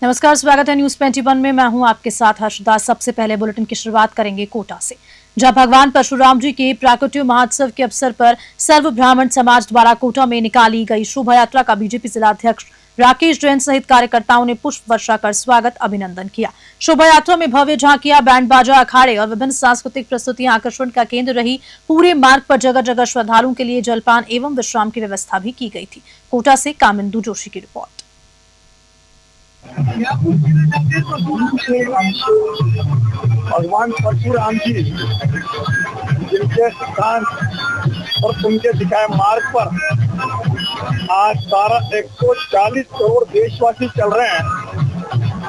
नमस्कार, स्वागत है न्यूज 21 में। मैं हूं आपके साथ हर्षदा। सबसे पहले बुलेटिन की शुरुआत करेंगे कोटा से, जहां भगवान परशुराम जी के प्राकट्य महोत्सव के अवसर पर सर्व ब्राह्मण समाज द्वारा कोटा में निकाली गई शोभा यात्रा का बीजेपी जिलाध्यक्ष राकेश जैन सहित कार्यकर्ताओं ने पुष्प वर्षा कर स्वागत अभिनंदन किया। शोभा यात्रा में भव्य झांकियां, बैंड बाजा, अखाड़े और विभिन्न सांस्कृतिक प्रस्तुतियां आकर्षण का केंद्र रही। पूरे मार्ग पर जगह जगह श्रद्धालुओं के लिए जलपान एवं विश्राम की व्यवस्था भी की गई थी। कोटा से कामिंदु जोशी की रिपोर्ट। भगवान परशुराम जी जिनके स्थान और उनके दिखाए मार्ग पर आज सारा 140 करोड़ देशवासी चल रहे हैं।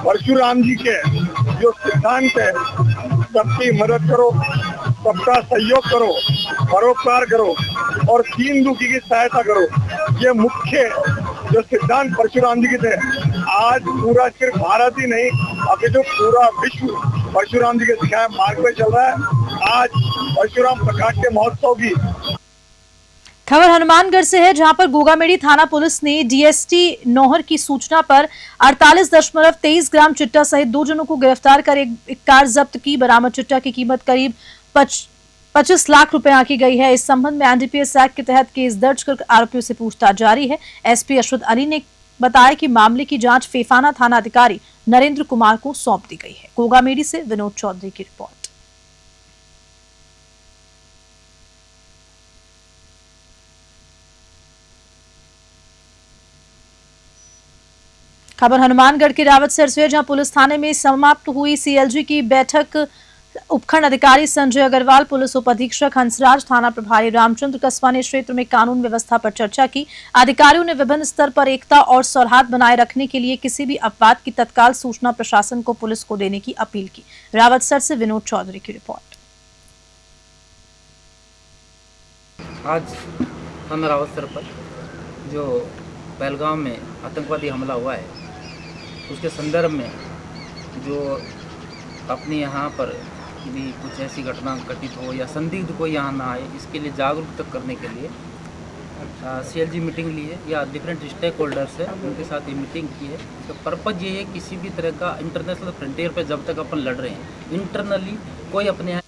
परशुराम जी के जो सिद्धांत है, सबकी मदद करो, सबका सहयोग करो, परोपकार करो और दीन दुखी की सहायता करो, ये मुख्य जो सिद्धांत परशुराम जी के थे, आज पूरा सिर्फ भारत ही नहीं अभी जो पूरा विश्व परशुराम जी के दिखाए मार्ग पे चल रहा है। आज परशुराम प्रकाश के महोत्सव की खबर हनुमानगढ़ से है, जहां पर गोगामेड़ी थाना पुलिस ने डीएसटी नौहर की सूचना पर 48.23 ग्राम चिट्टा सहित 2 जनों को गिरफ्तार कर एक कार जब्त की। बरामद चिट्टा की कीमत करीब 25 लाख रुपए आंकी गई है। इस संबंध में एनडीपीएस एक्ट के तहत केस दर्ज कर आरोपियों से पूछताछ जारी है। एसपी अशरद अली ने बताया कि मामले की जांच फेफाना थाना अधिकारी नरेंद्र कुमार को सौंप दी गई है। गोगामेड़ी से विनोद चौधरी की रिपोर्ट। खबर हनुमानगढ़ के रावतसर से, जहां पुलिस थाने में समाप्त हुई सीएलजी की बैठक। उपखंड अधिकारी संजय अग्रवाल, पुलिस उप अधीक्षक हंसराज, थाना प्रभारी रामचंद्र कस्बा ने क्षेत्र में कानून व्यवस्था पर चर्चा की। अधिकारियों ने विभिन्न स्तर पर एकता और सौहार्द बनाए रखने के लिए किसी भी अपवाद की तत्काल सूचना प्रशासन को, पुलिस को देने की अपील की। रावतसर से विनोद चौधरी की रिपोर्ट। आज थाना रावतसर पर जो पहलगाम में आतंकवादी हमला हुआ है, उसके संदर्भ में जो अपने यहाँ पर भी कुछ ऐसी घटना घटित हो या संदिग्ध कोई यहाँ ना आए, इसके लिए जागरूकता करने के लिए सीएलजी मीटिंग ली है या डिफरेंट स्टेक होल्डर्स है, उनके साथ ये मीटिंग की है। तो पर्पज़ ये है, किसी भी तरह का इंटरनेशनल फ्रंटियर पे जब तक अपन लड़ रहे हैं, इंटरनली कोई अपने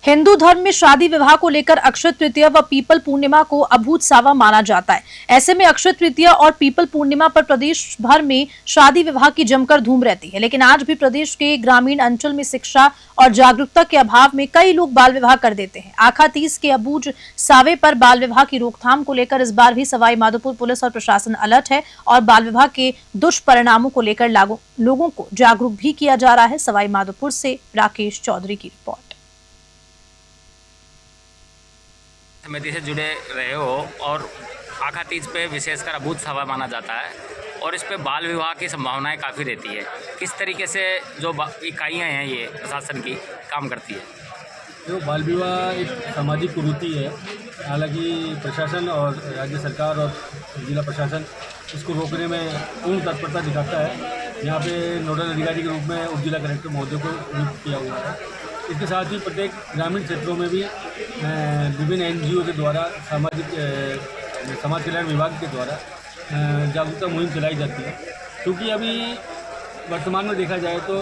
हिंदू धर्म में शादी विवाह को लेकर अक्षय तृतीया व पीपल पूर्णिमा को अभूत सावा माना जाता है। ऐसे में अक्षय तृतीया और पीपल पूर्णिमा पर प्रदेश भर में शादी विवाह की जमकर धूम रहती है। लेकिन आज भी प्रदेश के ग्रामीण अंचल में शिक्षा और जागरूकता के अभाव में कई लोग बाल विवाह कर देते हैं। आखा तीज के अबूझ सावे पर बाल विवाह की रोकथाम को लेकर इस बार भी सवाई माधोपुर पुलिस और प्रशासन अलर्ट है और बाल विवाह के दुष्परिणामों को लेकर लोगों को जागरूक भी किया जा रहा है। सवाई माधोपुर से राकेश चौधरी की रिपोर्ट। समिति से जुड़े रहे हो और आखा तीज पे विशेषकर अभूत सावा माना जाता है और इस पे बाल विवाह की संभावनाएं काफ़ी रहती है। किस तरीके से जो इकाइयाँ हैं ये प्रशासन की काम करती है? जो बाल विवाह एक सामाजिक कुरीति है, हालांकि प्रशासन और राज्य सरकार और जिला प्रशासन इसको रोकने में पूर्ण तत्परता दिखाता है। यहाँ पे नोडल अधिकारी के रूप में उप जिला कलेक्टर महोदय को नियुक्त किया हुआ है। इसके साथ ही प्रत्येक ग्रामीण क्षेत्रों में भी विभिन्न एनजीओ के द्वारा समाज कल्याण विभाग के द्वारा जागरूकता मुहिम चलाई जाती है। क्योंकि अभी वर्तमान में देखा जाए तो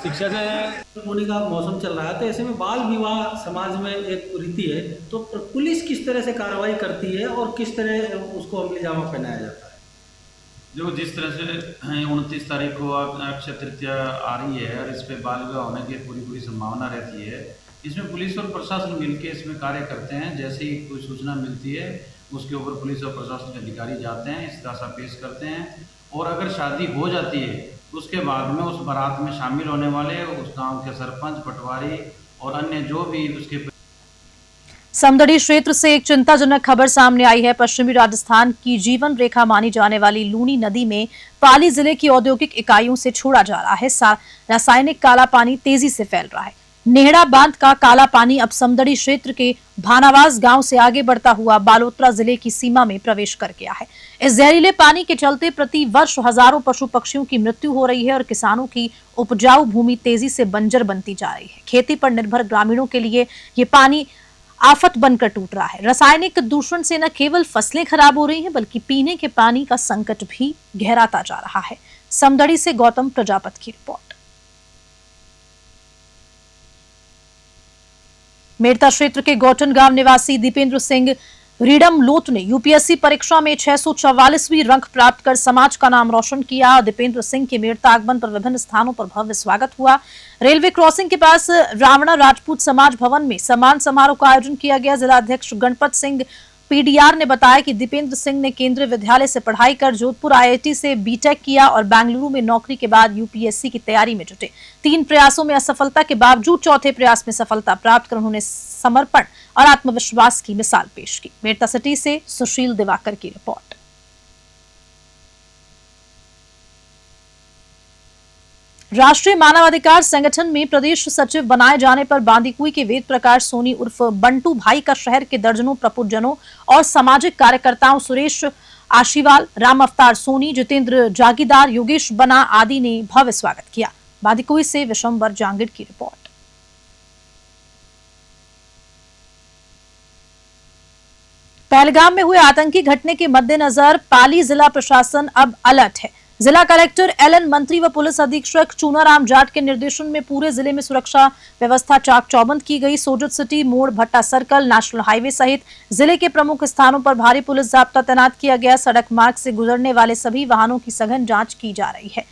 शिक्षा से होने का मौसम चल रहा है, तो ऐसे में बाल विवाह समाज में एक रीति है। तो पुलिस किस तरह से कार्रवाई करती है और किस तरह उसको अमली जामा पहनाया जाता है? जो जिस तरह से 29 तारीख को अक्षय तृतीया आ रही है और इस पर बाल विवाह होने की पूरी संभावना रहती है, इसमें पुलिस और प्रशासन मिलकर इसमें कार्य करते हैं। जैसे ही कोई सूचना मिलती है उसके ऊपर पुलिस और प्रशासन के अधिकारी जाते हैं, इस्तासा पेश करते हैं और अगर शादी हो जाती है तो उसके बाद में उस बारात में शामिल होने वाले उस गाँव के सरपंच, पटवारी और अन्य जो भी उसके समदड़ी क्षेत्र से एक चिंताजनक खबर सामने आई है। पश्चिमी राजस्थान की जीवन रेखा मानी जाने वाली लूनी नदी में पाली जिले की औद्योगिक इकाइयों से छोड़ा जा रहा है रासायनिक काला पानी तेजी से फैल रहा है। नेहड़ा बांध का काला पानी अब समदड़ी क्षेत्र के भानावास गांव से आगे बढ़ता हुआ बालोतरा जिले की सीमा में प्रवेश कर गया है। इस जहरीले पानी के चलते प्रति वर्ष हजारों पशु पक्षियों की मृत्यु हो रही है और किसानों की उपजाऊ भूमि तेजी से बंजर बनती जा रही है। खेती पर निर्भर ग्रामीणों के लिए ये पानी आफत बनकर टूट रहा है। रासायनिक दूषण से न केवल फसलें खराब हो रही हैं, बल्कि पीने के पानी का संकट भी गहराता जा रहा है। समदड़ी से गौतम प्रजापत की रिपोर्ट। मेड़ता क्षेत्र के गौटन गांव निवासी दीपेंद्र सिंह रीडम लोट ने यूपीएससी परीक्षा में 644वीं रैंक प्राप्त कर समाज का नाम रोशन किया। दीपेंद्र सिंह के मेड़ता आगमन पर विभिन्न स्थानों पर भव्य स्वागत हुआ। रेलवे क्रॉसिंग के पास रावणा राजपूत समाज भवन में सम्मान समारोह का आयोजन किया गया। जिला अध्यक्ष गणपत सिंह पीडीआर ने बताया कि दीपेंद्र सिंह ने केंद्रीय विद्यालय से पढ़ाई कर जोधपुर आईआईटी से बीटेक किया और बेंगलुरु में नौकरी के बाद यूपीएससी की तैयारी में जुटे। 3 प्रयासों में असफलता के बावजूद चौथे प्रयास में सफलता प्राप्त कर उन्होंने समर्पण और आत्मविश्वास की मिसाल पेश की। मेड़ता सिटी से सुशील दिवाकर की रिपोर्ट। राष्ट्रीय मानवाधिकार संगठन में प्रदेश सचिव बनाए जाने पर बांदीकुई के वेद प्रकाश सोनी उर्फ बंटू भाई का शहर के दर्जनों प्रबुद्धजनों और सामाजिक कार्यकर्ताओं सुरेश आशीवाल, राम अवतार सोनी, जितेंद्र जागीदार, योगेश बना आदि ने भव्य स्वागत किया। बांदीकुई से विशंबर जांगिड़ की रिपोर्ट। पहलगाम में हुए आतंकी घटने के मद्देनजर पाली जिला प्रशासन अब अलर्ट है। जिला कलेक्टर एलएन मंत्री व पुलिस अधीक्षक चूनाराम जाट के निर्देशन में पूरे जिले में सुरक्षा व्यवस्था चाक चौबंद की गई। सोजत सिटी मोड़, भट्टा सर्कल, नेशनल हाईवे सहित जिले के प्रमुख स्थानों पर भारी पुलिस जाब्ता तैनात किया गया। सड़क मार्ग से गुजरने वाले सभी वाहनों की सघन जांच की जा रही है।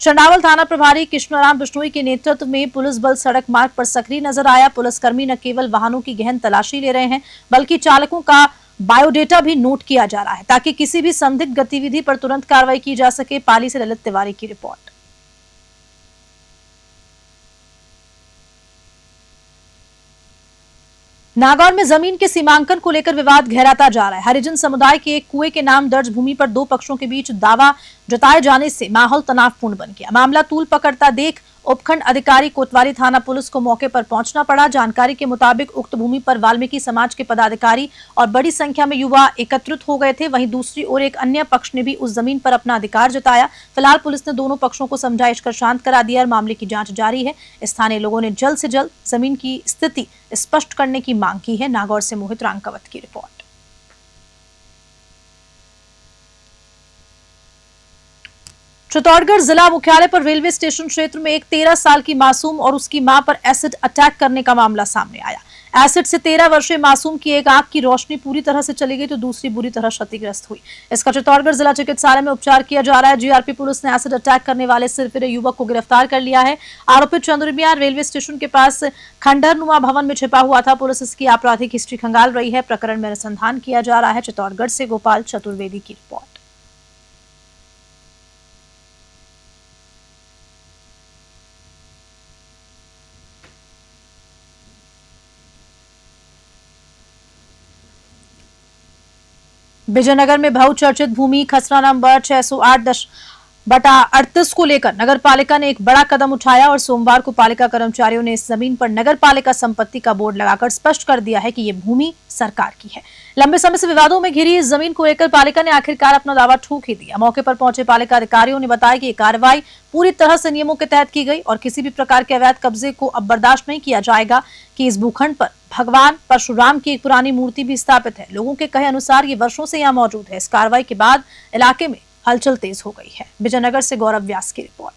चंडावल थाना प्रभारी कृष्णाराम बिश्नोई के नेतृत्व में पुलिस बल सड़क मार्ग पर सक्रिय नजर आया। पुलिसकर्मी न केवल वाहनों की गहन तलाशी ले रहे हैं बल्कि चालकों का बायोडेटा भी नोट किया जा रहा है ताकि किसी भी संदिग्ध गतिविधि पर तुरंत कार्रवाई की जा सके। पाली से ललित तिवारी की रिपोर्ट। नागौर में जमीन के सीमांकन को लेकर विवाद गहराता जा रहा है। हरिजन समुदाय के एक कुएं के नाम दर्ज भूमि पर 2 पक्षों के बीच दावा जताए जाने से माहौल तनावपूर्ण बन गया। मामला तूल पकड़ता देख उपखंड अधिकारी कोतवाली थाना पुलिस को मौके पर पहुंचना पड़ा। जानकारी के मुताबिक उक्त भूमि पर वाल्मीकि समाज के पदाधिकारी और बड़ी संख्या में युवा एकत्रित हो गए थे। वहीं दूसरी ओर एक अन्य पक्ष ने भी उस जमीन पर अपना अधिकार जताया। फिलहाल पुलिस ने दोनों पक्षों को समझाइश कर शांत करा दिया और मामले की जांच जारी है। स्थानीय लोगों ने जल्द से जल्द जमीन की स्थिति स्पष्ट करने की मांग की है। नागौर से मोहित रांकावत की रिपोर्ट। चित्तौड़गढ़ जिला मुख्यालय पर रेलवे स्टेशन क्षेत्र में एक 13 साल की मासूम और उसकी मां पर एसिड अटैक करने का मामला सामने आया। एसिड से 13 वर्षीय मासूम की एक आंख की रोशनी पूरी तरह से चली गई तो दूसरी बुरी तरह क्षतिग्रस्त हुई। इसका चित्तौड़गढ़ जिला चिकित्सालय में उपचार किया जा रहा है। जीआरपी पुलिस ने एसिड अटैक करने वाले सिरफिरे युवक को गिरफ्तार कर लिया है। आरोपित चंद्रमिया रेलवे स्टेशन के पास खंडहरनुमा भवन में छिपा हुआ था। पुलिस इसकी आपराधिक हिस्ट्री खंगाल रही है। प्रकरण में अनुसंधान किया जा रहा है। चित्तौड़गढ़ से गोपाल चतुर्वेदी की रिपोर्ट। विजयनगर में बहुचर्चित भूमि खसरा नंबर 608/38 को लेकर नगर पालिका ने एक बड़ा कदम उठाया और सोमवार को पालिका कर्मचारियों ने इस जमीन पर नगर पालिका संपत्ति का बोर्ड लगाकर स्पष्ट कर दिया है कि ये भूमि सरकार की है। लंबे समय से विवादों में घिरी इस जमीन को लेकर पालिका ने आखिरकार अपना दावा ठोक ही दिया। मौके पर पहुंचे पालिका अधिकारियों ने बताया कि ये कार्रवाई पूरी तरह से नियमों के तहत की गई और किसी भी प्रकार के अवैध कब्जे को अब बर्दाश्त नहीं किया जाएगा कि इस भूखंड पर भगवान परशुराम की एक पुरानी मूर्ति भी स्थापित है। लोगों के कहे अनुसार ये वर्षों से यहाँ मौजूद है। इस कार्रवाई के बाद इलाके में हलचल तेज हो गई है। विजयनगर से गौरव व्यास की रिपोर्ट।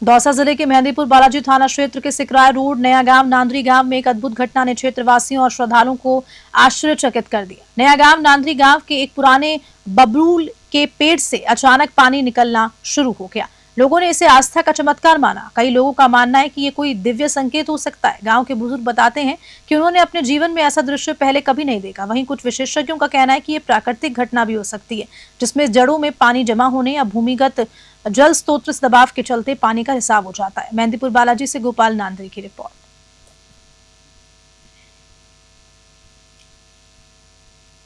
दौसा जिले के मेहंदीपुर बालाजी थाना क्षेत्र के सिकराय रोड नया गांव नांदरी गांव में एक अद्भुत घटना ने क्षेत्रवासियों और श्रद्धालुओं को आश्चर्यचकित कर दिया। नया गांव नांदरी गांव के एक पुराने बबरूल के पेड़ से अचानक पानी निकलना शुरू हो गया। लोगों ने इसे आस्था का चमत्कार माना। कई लोगों का मानना है कि ये कोई दिव्य संकेत हो सकता है। गांव के बुजुर्ग बताते हैं कि उन्होंने अपने जीवन में ऐसा दृश्य पहले कभी नहीं देखा। वहीं कुछ विशेषज्ञों का कहना है कि ये प्राकृतिक घटना भी हो सकती है, जिसमें जड़ों में पानी जमा होने या भूमिगत जल स्रोत से दबाव के चलते पानी का रिसाव हो जाता है। मेहंदीपुर बालाजी से गोपाल नांदरी की रिपोर्ट।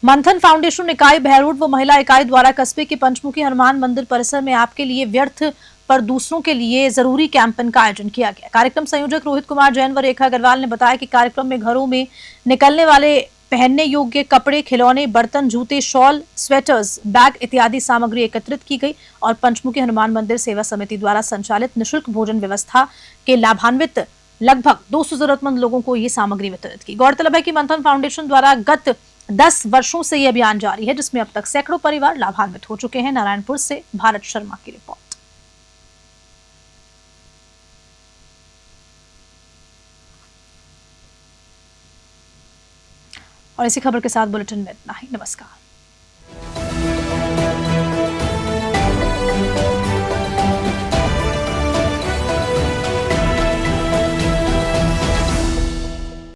मंथन फाउंडेशन इकाई बहरोड व महिला इकाई द्वारा कस्बे के पंचमुखी हनुमान मंदिर परिसर में आपके लिए व्यर्थ पर दूसरों के लिए जरूरी कैंपेन का आयोजन किया गया। कार्यक्रम संयोजक रोहित कुमार जैन व रेखा अग्रवाल ने बताया कि कार्यक्रम में घरों में निकलने वाले पहनने योग्य कपड़े, खिलौने, बर्तन, जूते, शॉल, स्वेटर्स, बैग इत्यादि सामग्री एकत्रित की गई और पंचमुखी हनुमान मंदिर सेवा समिति द्वारा संचालित निःशुल्क भोजन व्यवस्था के लाभान्वित लगभग 200 जरूरतमंद लोगों को ये सामग्री वितरित की। गौरतलब है कि मंथन फाउंडेशन द्वारा गत 10 वर्षों से ये अभियान जारी है, जिसमें अब तक सैकड़ों परिवार लाभान्वित हो चुके हैं। नारायणपुर से भारत शर्मा की रिपोर्ट। और इसी खबर के साथ बुलेटिन में इतना ही। नमस्कार।